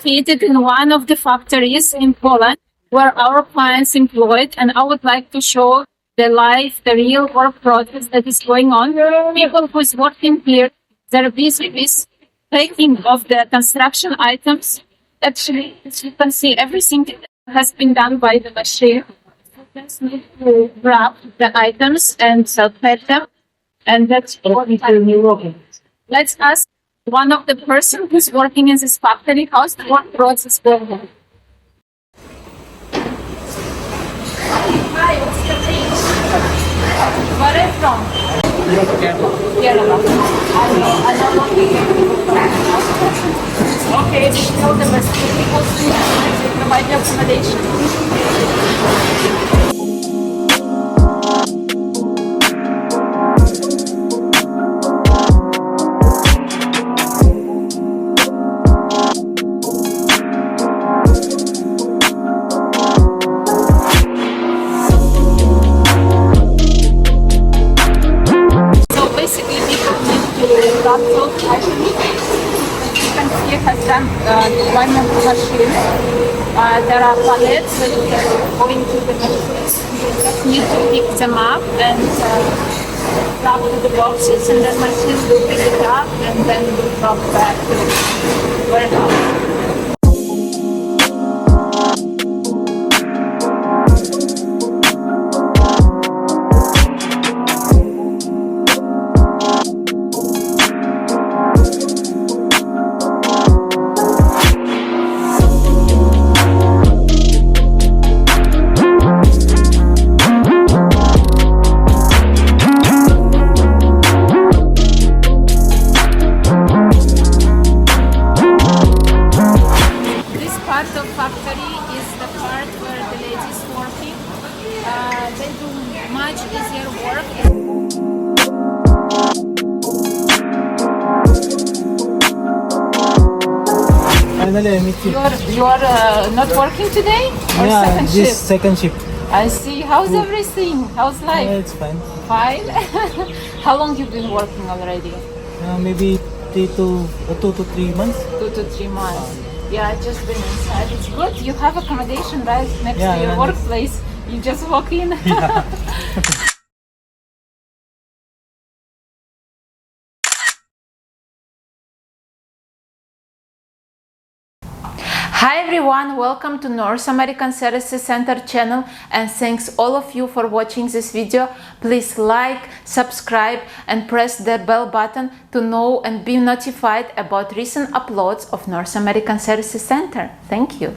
located in one of the factories in Poland where our clients employed, and I would like to show the real work process that is going on. People who's working here, they're busy with taking of the construction items. Actually, as you can see, everything has been done by the machine. You just need to grab the items and pack them, and that's what we do. Let's ask one of the person who's working in this factory, how's the work process going on? Hi, what's your name? Where are you from? Kerala. I'm working okay, we know the best people to provide the accommodation. One of the machines. There are pallets that are going to the machines. You just need to pick them up and drop to the boxes, and the machine will pick it up and then will drop back to the warehouse. They do much easier work. Finally, I meet you. You are not working today? Or yeah, second this shift? second shift. I see. How's everything? How's life? Yeah, it's fine. Fine? How long you've been working already? Maybe 2 to 3 months. 2 to 3 months. Yeah, I've just been inside. It's good. You have accommodation right next to your workplace. You just walk in. Yeah. Hi everyone, welcome to North American Services Center channel, and thanks all of you for watching this video. Please like, subscribe and press the bell button to know and be notified about recent uploads of North American Services Center. Thank you.